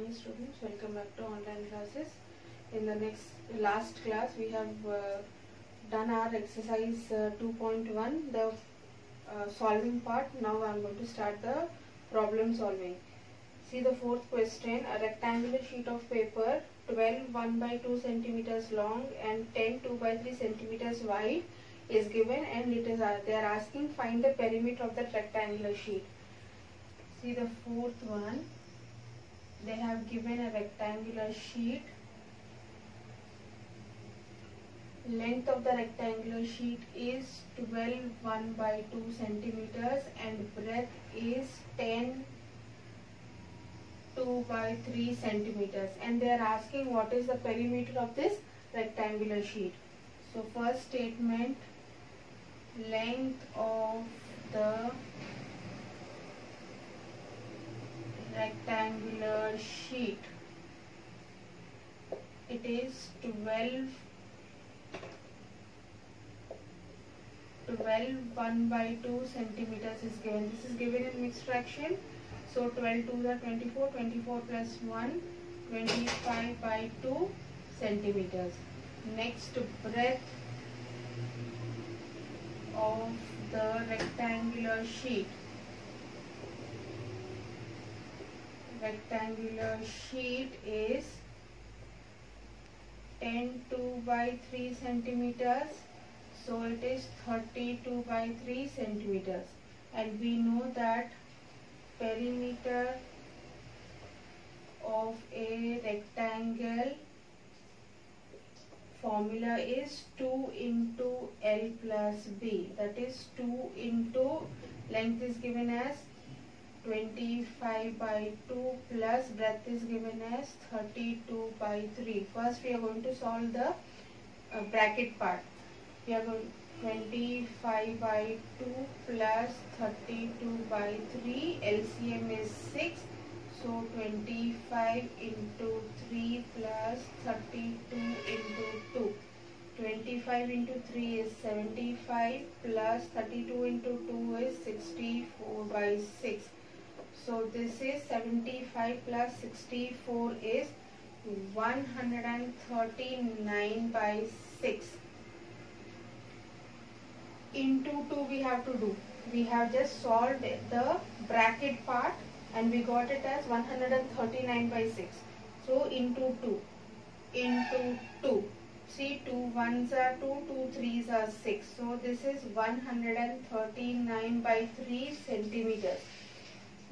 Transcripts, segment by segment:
morning students, welcome back to online classes. In the last class we have done our exercise 2.1, the solving part. Now I am going to start the problem solving. See the fourth question. A rectangular sheet of paper 12 1 by 2 centimeters long and 10 2 by 3 centimeters wide is given, and it is they are asking find the perimeter of that rectangular sheet. See the fourth one. They have given a rectangular sheet. Length of the rectangular sheet is 12 1 by 2 centimeters and breadth is 10 2 by 3 centimeters, and they are asking what is the perimeter of this rectangular sheet. So first statement, length of the rectangular sheet, it is 12 1 by 2 centimeters is given. This is given in mixed fraction. So 12 2 are 24, 24 plus 1, 25 by 2 centimeters. Next, breadth of the rectangular sheet. Rectangular sheet is 10 2 by 3 centimeters. So it is 32 by 3 centimeters. And we know that perimeter of a rectangle formula is 2 into L plus B. That is 2 into length is given as 25 by 2 plus breadth is given as 32 by 3. First we are going to solve the bracket part. We are going 25 by 2 plus 32 by 3, LCM is 6. So 25 into 3 plus 32 into 2. 25 into 3 is 75 plus 32 into 2 is 64 by 6. So this is 75 plus 64 is 139 by 6. Into 2 we have to do. We have just solved the bracket part and we got it as 139 by 6. So into 2. Into 2. See, 2 1s are 2, 2 3s are 6. So this is 139 by 3 centimeters.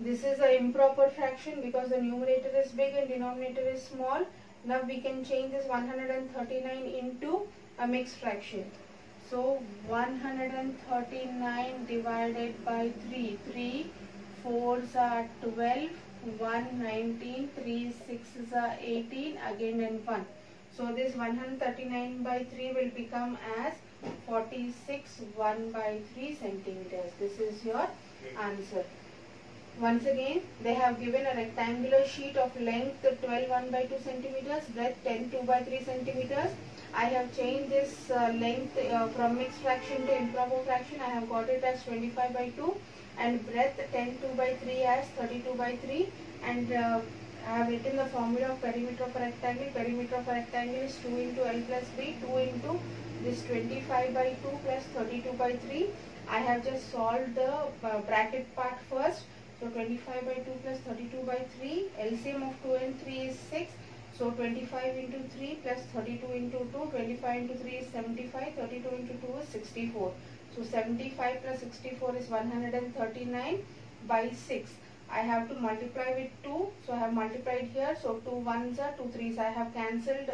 This is an improper fraction because the numerator is big and denominator is small. Now we can change this 139 into a mixed fraction. So 139 divided by 3. 3 4s are 12, 1 19, 3 6s are 18, again and 1. So this 139 by 3 will become as 46 1 by 3 centimeters. This is your answer. Once again, they have given a rectangular sheet of length 12 1 by 2 centimeters, breadth 10 2 by 3 centimeters. I have changed this length from mixed fraction to improper fraction. I have got it as 25 by 2 and breadth 10 2 by 3 as 32 by 3, and I have written the formula of perimeter of a rectangle. Perimeter of a rectangle is 2 into L plus B, 2 into this 25 by 2 plus 32 by 3. I have just solved the bracket part first. So 25 by 2 plus 32 by 3, LCM of 2 and 3 is 6. So 25 into 3 plus 32 into 2, 25 into 3 is 75, 32 into 2 is 64. So 75 plus 64 is 139 by 6. I have to multiply with 2. So I have multiplied here. So 2 1s are 2 3s. I have cancelled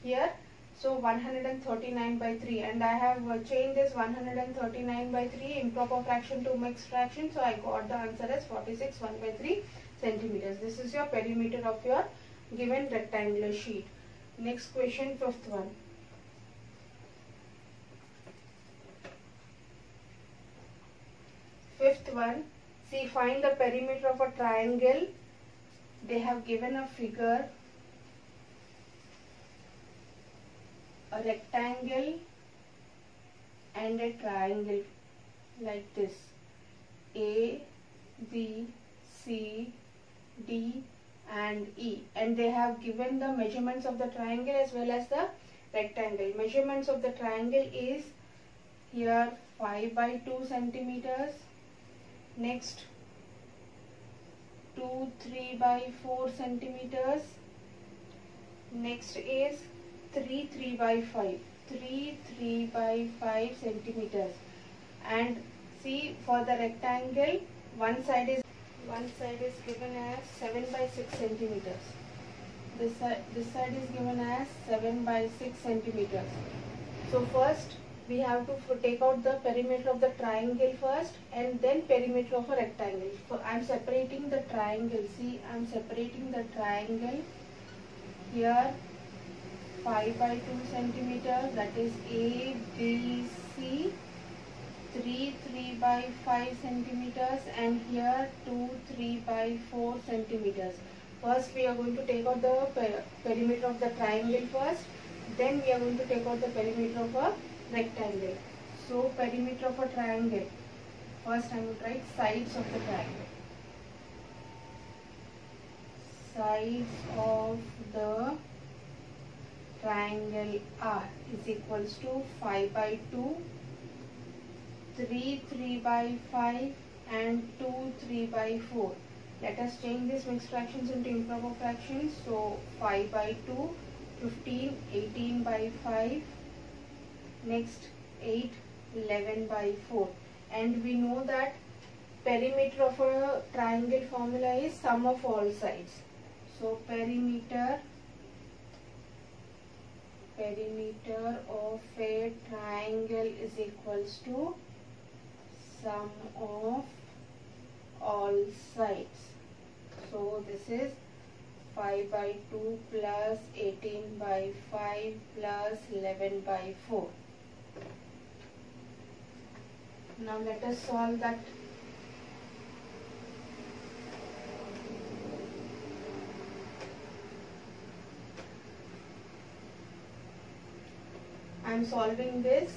here. So 139 by 3, and I have changed this 139 by 3 improper fraction to mixed fraction. So I got the answer as 46 1 by 3 centimeters. This is your perimeter of your given rectangular sheet. Next question, fifth one. Fifth one, see, find the perimeter of a triangle. They have given a figure, a rectangle and a triangle like this. A, B, C, D, and E, and they have given the measurements of the triangle as well as the rectangle. Measurements of the triangle is here 5 by 2 centimeters. Next 2 3 by 4 centimeters. Next is 3 by 5 3 by 5 centimeters. And see, for the rectangle, one side is given as 7 by 6 centimeters. This side is given as 7 by 6 centimeters. So first we have to take out the perimeter of the triangle first, and then perimeter of a rectangle. So I am separating the triangle. See, I am separating the triangle here 5 by 2 centimeters, that is A, B, C. 3 by 5 centimeters, and here 3 by 4 centimeters. First we are going to take out the perimeter of the triangle first, then we are going to take out the perimeter of a rectangle. So perimeter of a triangle, first I will write sides of the triangle. Sides of the triangle are is equals to 5 by 2, 3 by 5 and 3 by 4. Let us change these mixed fractions into improper fractions. So 5 by 2, 15, 18 by 5, next 8, 11 by 4. And we know that perimeter of a triangle formula is sum of all sides. So perimeter of a triangle is equals to sum of all sides. So this is 5 by 2 plus 18 by 5 plus 11 by 4. Now let us solve that. I am solving this.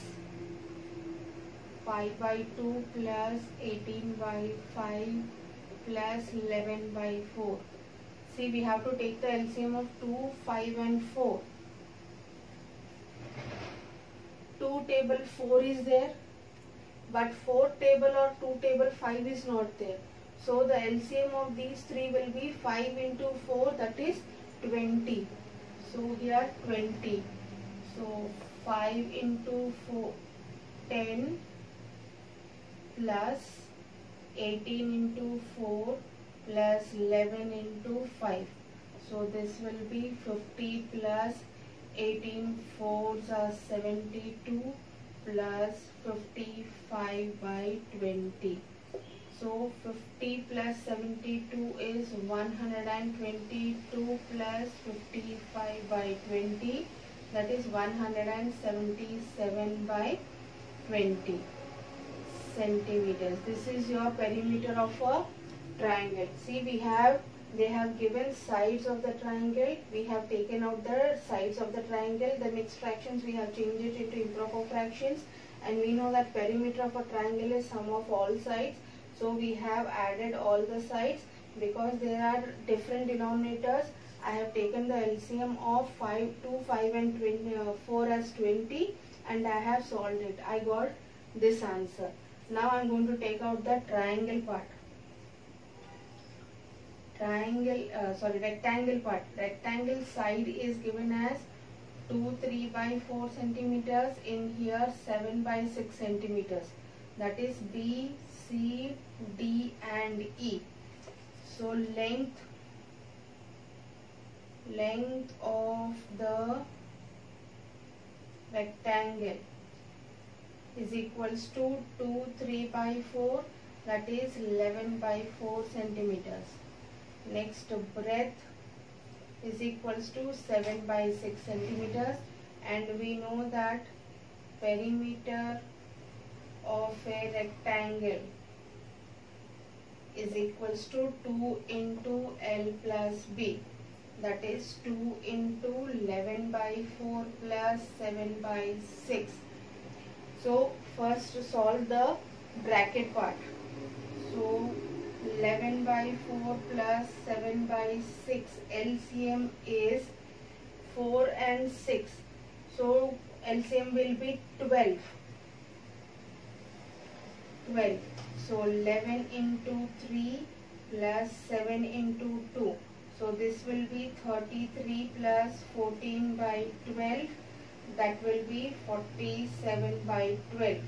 5 by 2 plus 18 by 5 plus 11 by 4. See, we have to take the LCM of 2, 5 and 4. 2 table 4 is there, but 4 table or 2 table 5 is not there. So the LCM of these three will be 5 into 4, that is 20. So here 20. So 5 into 4, 10 plus 18 into 4 plus 11 into 5. So this will be 50 plus 18 4s are 72 plus 55 by 20. So 50 plus 72 is 122 plus 55 by 20, that is 177 by 20 centimeters. This is your perimeter of a triangle. See, they have given sides of the triangle. We have taken out the sides of the triangle. The mixed fractions we have changed it into improper fractions, and we know that perimeter of a triangle is sum of all sides. So we have added all the sides. Because there are different denominators, I have taken the LCM of 5, 2, 5 and 4 as 20, and I have solved it. I got this answer. Now I am going to take out the triangle part. Rectangle part. Rectangle side is given as 3 by 4 centimeters. In here 7 by 6 centimeters. That is B, C, D and E. So length of the rectangle is equals to 3 by 4, that is 11 by 4 centimeters. Next, breadth is equals to 7 by 6 centimeters, and we know that perimeter of a rectangle is equals to 2 into L plus B, that is 2 into 11 by 4 plus 7 by 6. So first solve the bracket part. So 11 by 4 plus 7 by 6. LCM is 4 and 6. So LCM will be 12. 12. So 11 into 3 plus 7 into 2. So this will be 33 plus 14 by 12. That will be 47 by 12.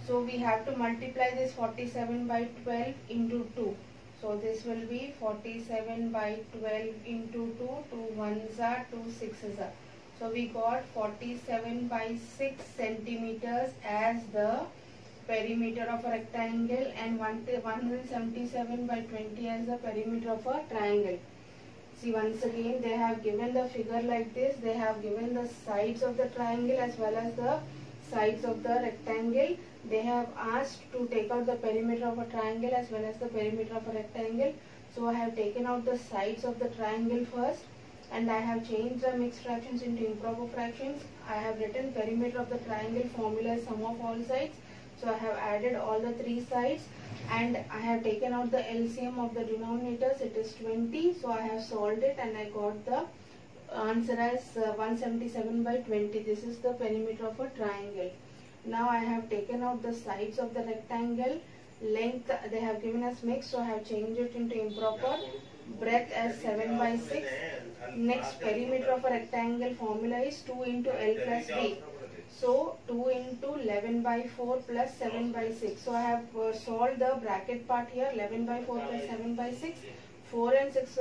So we have to multiply this 47 by 12 into 2. So this will be 47 by 12 into 2. 2 ones are 2 sixes are. So we got 47 by 6 centimeters as the perimeter of a rectangle and 177 by 20 as the perimeter of a triangle. See, once again they have given the figure like this. They have given the sides of the triangle as well as the sides of the rectangle. They have asked to take out the perimeter of a triangle as well as the perimeter of a rectangle. So I have taken out the sides of the triangle first and I have changed the mixed fractions into improper fractions. I have written perimeter of the triangle formula is sum of all sides. So I have added all the three sides and I have taken out the LCM of the denominators. It is 20. So I have solved it and I got the answer as 177 by 20. This is the perimeter of a triangle. Now I have taken out the sides of the rectangle. Length they have given us mixed, so I have changed it into improper. Breadth as 7 by 6. Next, perimeter of a rectangle formula is 2 into L plus B. So 2 into 11 by 4 plus 7 by 6. So I have solved the bracket part here. 11 by 4 plus 7 by 6. 4 and 6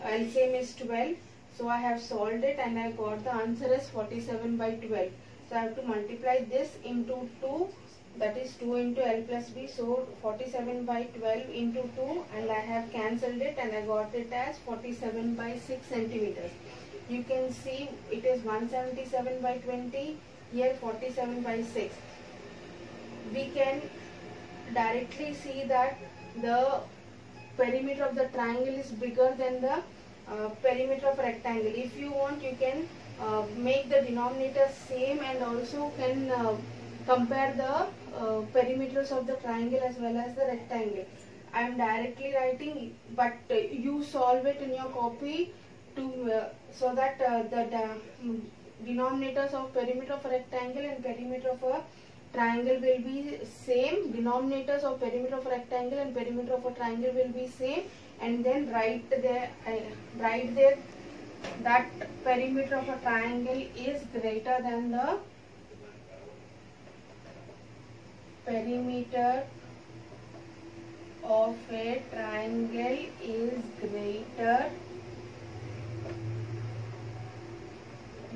LCM is 12. So I have solved it and I got the answer as 47 by 12. So I have to multiply this into 2. That is 2 into L plus B. So 47 by 12 into 2 and I have cancelled it and I got it as 47 by 6 centimeters. You can see it is 177 by 20. Here 47 by 6. We can directly see that the perimeter of the triangle is bigger than the perimeter of rectangle. If you want, you can make the denominator same and also can compare the perimeters of the triangle as well as the rectangle. I am directly writing, but you solve it in your copy to so that the denominators of perimeter of a rectangle and perimeter of a triangle will be same. Denominators of perimeter of a rectangle and perimeter of a triangle will be same, and then write there that perimeter of a triangle is greater than the perimeter of a triangle is greater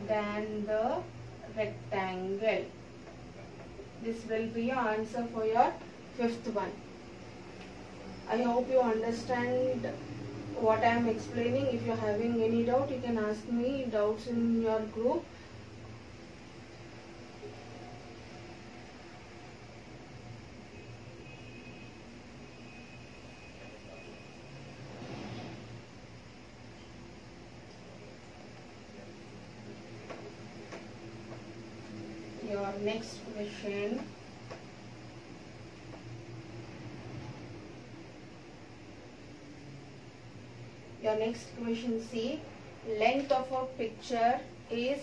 than the rectangle. This will be your answer for your fifth one. I hope you understand what I am explaining. If you are having any doubt, you can ask me doubts in your group. Your next question. Your next question, see, length of a picture is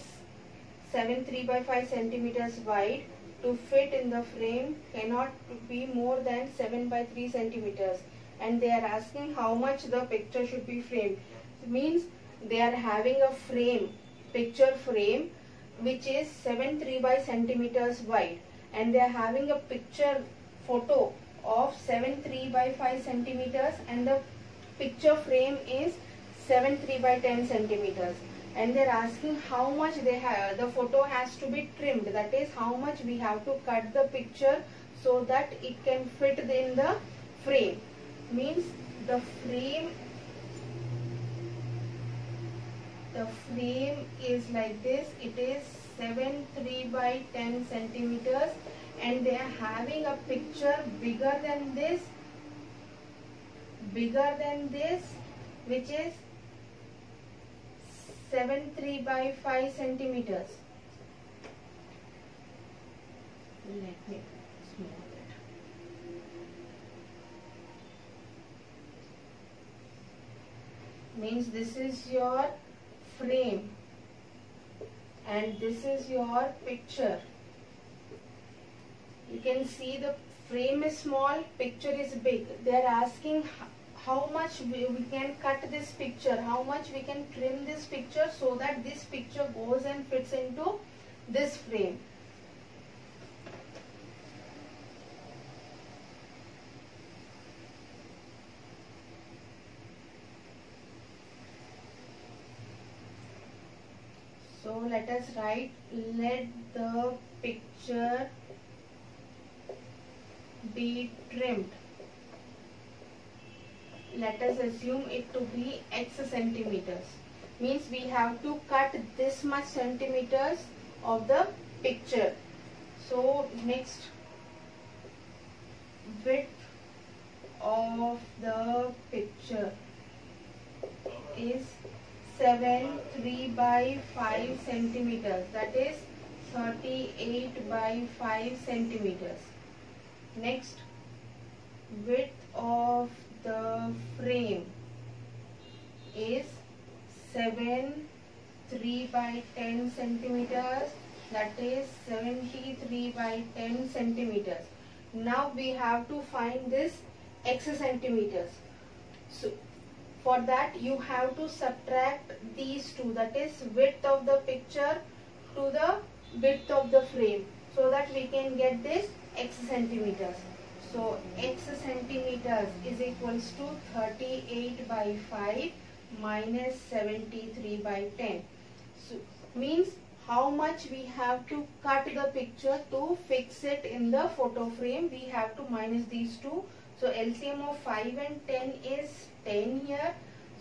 7.3 by 5 centimeters wide. To fit in the frame cannot be more than 7 by 3 centimeters. And they are asking how much the picture should be framed. It means they are having a frame, picture frame, which is 7.3 by centimeters wide. And they are having a picture photo of 7.3 by 5 centimeters and the picture frame is 7.3 by 10 centimeters, and they are asking how much they have. The photo has to be trimmed. That is how much we have to cut the picture so that it can fit in the frame. Means the frame is like this. It is 7.3 by 10 centimeters, and they are having a picture bigger than this, which is 7.3 by 5 centimeters. Let me small it. means this is your frame and this is your picture. You can see the frame is small, picture is big. They are asking how much we can cut this picture, how much we can trim this picture so that this picture goes and fits into this frame. So let us write, let the picture be trimmed. Let us assume it to be x centimeters. Means we have to cut this much centimeters of the picture. So next, width of the picture is 3 by 5 centimeters. That is 38 by 5 centimeters. Next, width of the frame is 3 by 10 centimeters. That is 73 by 10 centimeters. Now we have to find this x centimeters. So for that you have to subtract these two, that is width of the picture to the width of the frame, so that we can get this x centimeters. So x centimeters is equals to 38 by 5 minus 73 by 10. So means how much we have to cut the picture to fix it in the photo frame. We have to minus these two. So LCM of 5 and 10 is 10 here.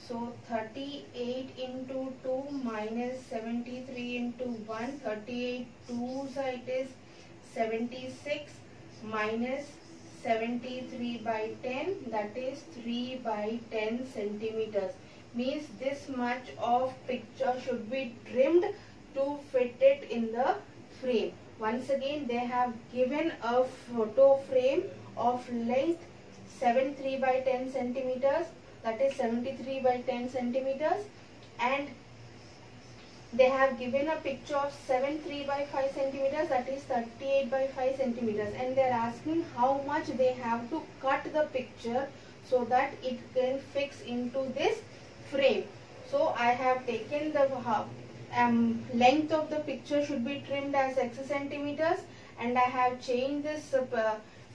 So 38 into 2 minus 73 into 1. 38 2s it is 76 minus 73 by 10, that is 3 by 10 centimeters. Means this much of picture should be trimmed to fit it in the frame. Once again, they have given a photo frame of length 73 by 10 centimeters, that is 73 by 10 centimeters, and they have given a picture of 73 by 5 centimeters, that is 38 by 5 centimeters, and they are asking how much they have to cut the picture so that it can fix into this frame. So I have taken the length of the picture should be trimmed as x centimeters, and I have changed this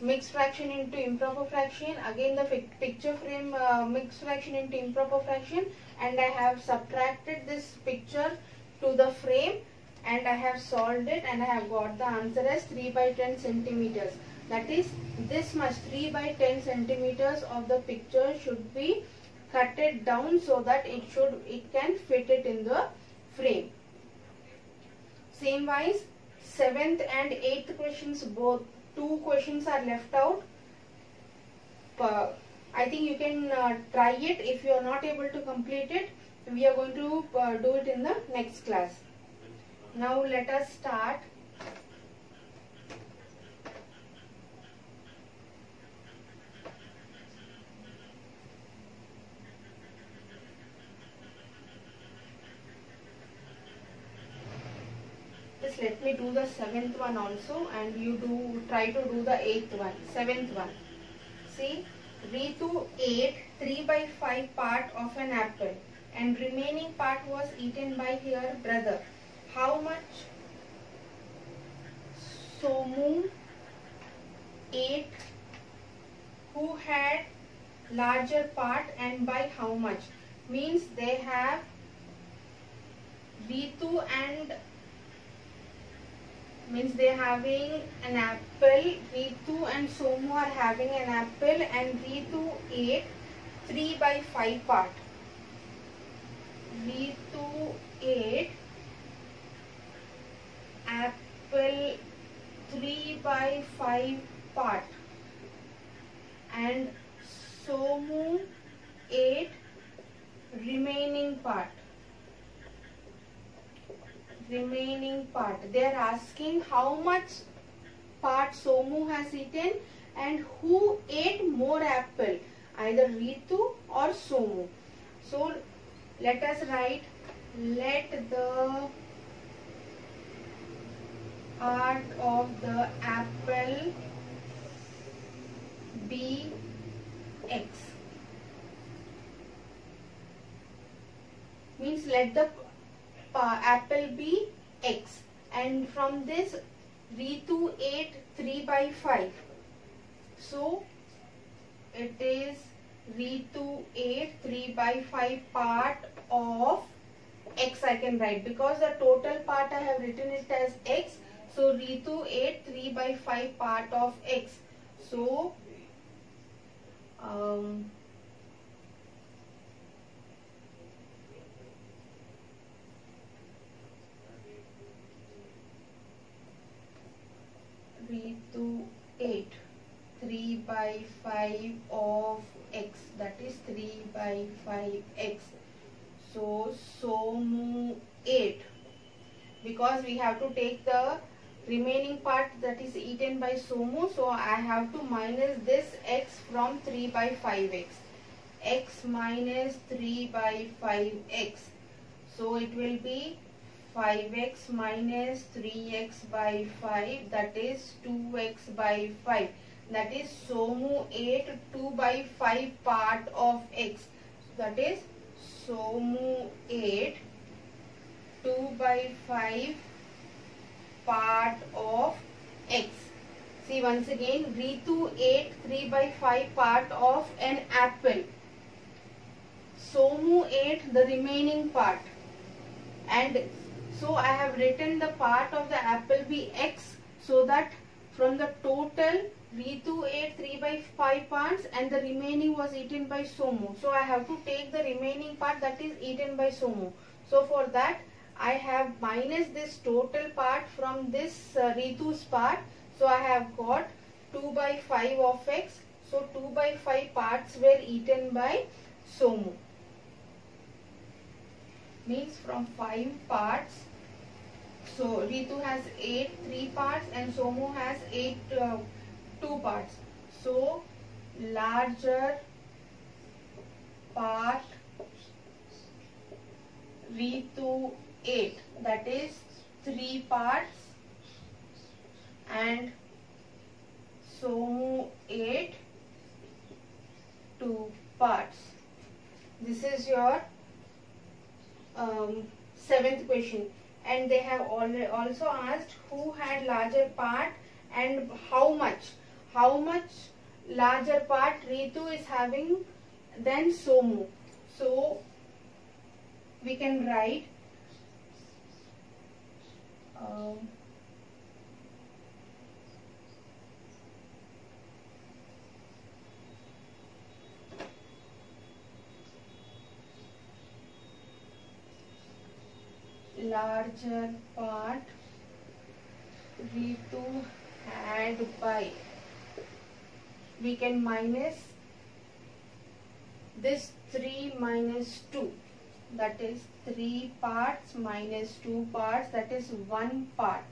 mixed fraction into improper fraction, again the picture frame mixed fraction into improper fraction, and I have subtracted this picture to the frame, and I have solved it, and I have got the answer as 3 by 10 centimeters. That is, this much 3 by 10 centimeters of the picture should be cutted down so that it can fit it in the frame. Same wise, 7th and 8th questions, both 2 questions are left out. I think you can try it. If you are not able to complete it, we are going to do it in the next class. Now let us start. Just let me do the 7th one also, and you try to do the 8th one, 7th one. See, Ritu ate 3 by 5 part of an apple, and remaining part was eaten by her brother. How much Somu ate, who had larger part, and by how much? Means they have Ritu and means they are having an apple. Ritu and Somu are having an apple, and Ritu ate 3 by 5 part. Ritu ate apple 3 by 5 part, and Somu ate remaining part. They are asking how much part Somu has eaten and who ate more apple, either Ritu or Somu. So let us write, let the part of the apple be x. Means let the apple be x. And from this Ritu ate 3 by 5. So it is Ritu ate 3 by 5 part of x I can write, because the total part I have written it as x. So Ritu ate 3 by 5 part of x. So Ritu ate 3 by 5 of x, that is 3 by 5x. So Somu ate, because we have to take the remaining part that is eaten by Somu, so I have to minus this x from 3 by 5x. X minus 3 by 5x. So it will be 5x minus 3x by 5, that is 2x by 5. That is Somu ate 2 by 5 part of x. That is Somu ate 2 by 5 part of x. See once again, Ritu ate 3 by 5 part of an apple. Somu ate the remaining part. And so I have written the part of the apple be x, so that from the total Ritu ate 3 by 5 parts and the remaining was eaten by Somu. So I have to take the remaining part that is eaten by Somu. So for that I have minus this total part from this Ritu's part. So I have got 2 by 5 of x. So 2 by 5 parts were eaten by Somu. Means from 5 parts. So Ritu has 3 parts and Somu has 2 parts. So larger part Ritu ate, that is 3 parts, and Somu ate 2 parts. This is your 7th question. And they have also asked who had larger part and how much larger part Ritu is having than Somu. So we can write larger part Ritu had by, we can minus this 3 minus 2, that is 3 parts minus 2 parts, that is 1 part.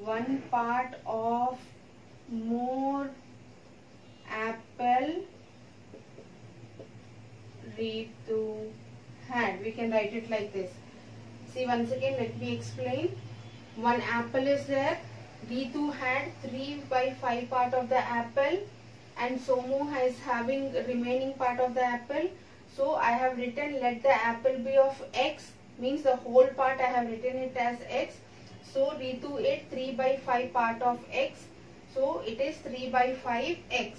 1 part of more apple Ritu had. We can write it like this. See once again, let me explain. 1 apple is there. Ritu had 3 by 5 part of the apple and Somu is having remaining part of the apple. So I have written let the apple be of x, means the whole part I have written it as x. So Ritu ate 3 by 5 part of x. So it is 3 by 5x.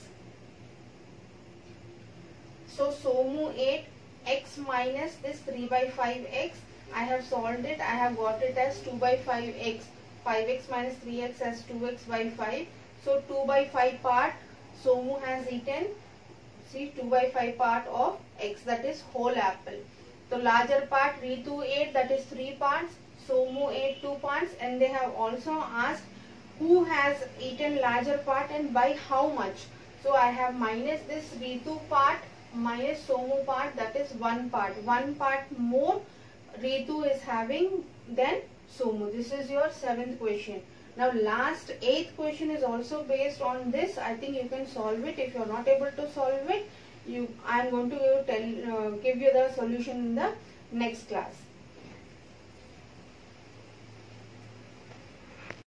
So Somu ate x minus this 3 by 5x. I have solved it. I have got it as 2 by 5x. 5x minus 3x as 2x by 5. So 2 by 5 part Somu has eaten. See 2 by 5 part of x, that is whole apple. The larger part Ritu ate, that is 3 parts. Somu ate 2 parts, and they have also asked who has eaten larger part and by how much. So I have minus this Ritu part minus Somu part, that is 1 part. 1 part more Ritu is having than Somu. This is your 7th question. Now last 8th question is also based on this. I think you can solve it. If you are not able to solve it, I am going to give you the solution in the next class.